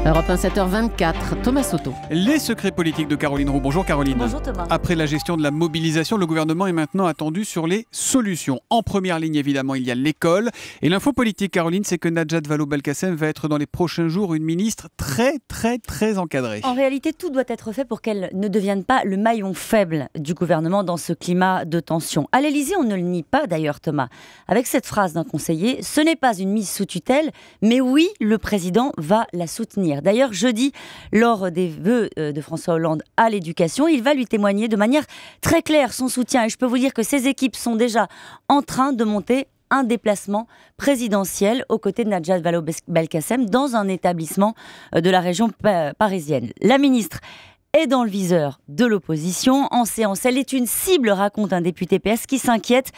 Europe 1, 7h24, Thomas Soto. Les secrets politiques de Caroline Roux. Bonjour Caroline. Bonjour Thomas. Après la gestion de la mobilisation, le gouvernement est maintenant attendu sur les solutions. En première ligne, évidemment, il y a l'école. Et l'info politique, Caroline, c'est que Najat Vallaud-Belkacem va être dans les prochains jours une ministre très encadrée. En réalité, tout doit être fait pour qu'elle ne devienne pas le maillon faible du gouvernement dans ce climat de tension. À l'Élysée, on ne le nie pas d'ailleurs, Thomas. Avec cette phrase d'un conseiller, ce n'est pas une mise sous tutelle, mais oui, le président va la soutenir. D'ailleurs, jeudi, lors des vœux de François Hollande à l'éducation, il va lui témoigner de manière très claire son soutien. Et je peux vous dire que ses équipes sont déjà en train de monter un déplacement présidentiel aux côtés de Najat Vallaud-Belkacem dans un établissement de la région parisienne. La ministre est dans le viseur de l'opposition. En séance, elle est une cible, raconte un député PS qui s'inquiète.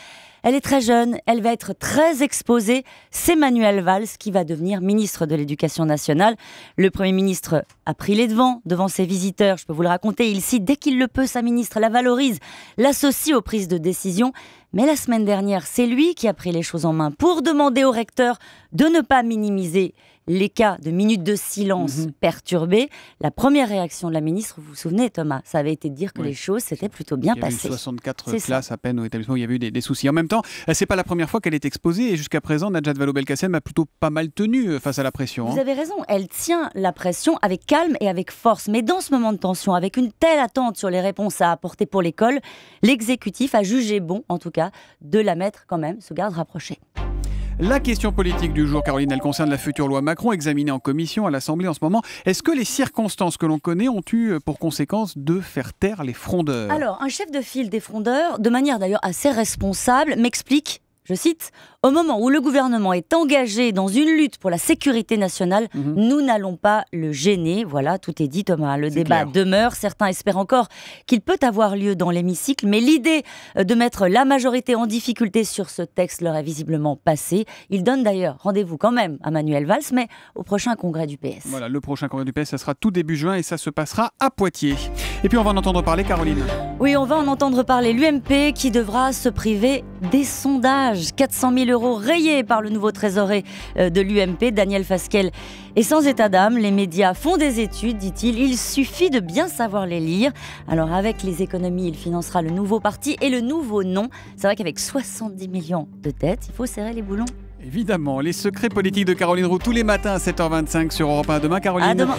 Elle est très jeune, elle va être très exposée. C'est Manuel Valls qui va devenir ministre de l'Éducation nationale. Le Premier ministre a pris les devants devant ses visiteurs. Je peux vous le raconter, il cite dès qu'il le peut sa ministre, la valorise, l'associe aux prises de décision. Mais la semaine dernière, c'est lui qui a pris les choses en main pour demander au recteur de ne pas minimiser les cas de minutes de silence perturbées. La première réaction de la ministre, vous vous souvenez Thomas, ça avait été de dire que les choses s'étaient plutôt bien passées. Il y a eu 64 classes à peine au établissement où il y avait eu des soucis. En même temps, c'est pas la première fois qu'elle est exposée et jusqu'à présent, Najat Vallaud-Belkacem a plutôt pas mal tenu face à la pression. Vous avez raison, elle tient la pression avec calme et avec force. Mais dans ce moment de tension, avec une telle attente sur les réponses à apporter pour l'école, l'exécutif a jugé bon, en tout cas, de la mettre quand même sous garde rapprochée. La question politique du jour, Caroline, elle concerne la future loi Macron, examinée en commission à l'Assemblée en ce moment. Est-ce que les circonstances que l'on connaît ont eu pour conséquence de faire taire les frondeurs ? Alors, un chef de file des frondeurs, de manière d'ailleurs assez responsable, m'explique, je cite, « Au moment où le gouvernement est engagé dans une lutte pour la sécurité nationale, nous n'allons pas le gêner. » Voilà, tout est dit Thomas, le débat demeure. Certains espèrent encore qu'il peut avoir lieu dans l'hémicycle, mais l'idée de mettre la majorité en difficulté sur ce texte leur est visiblement passée. Il donne d'ailleurs rendez-vous quand même à Manuel Valls, mais au prochain congrès du PS. Voilà, le prochain congrès du PS, ça sera tout début juin et ça se passera à Poitiers. Et puis on va en entendre parler, Caroline. Oui, on va en entendre parler. L'UMP qui devra se priver des sondages. 400 000 € rayés par le nouveau trésorier de l'UMP, Daniel Fasquelle. Et sans état d'âme, les médias font des études, dit-il. Il suffit de bien savoir les lire. Alors avec les économies, il financera le nouveau parti et le nouveau nom. C'est vrai qu'avec 70 millions de dettes, il faut serrer les boulons. Évidemment, les secrets politiques de Caroline Roux tous les matins à 7h25 sur Europe 1. À demain, Caroline. À demain.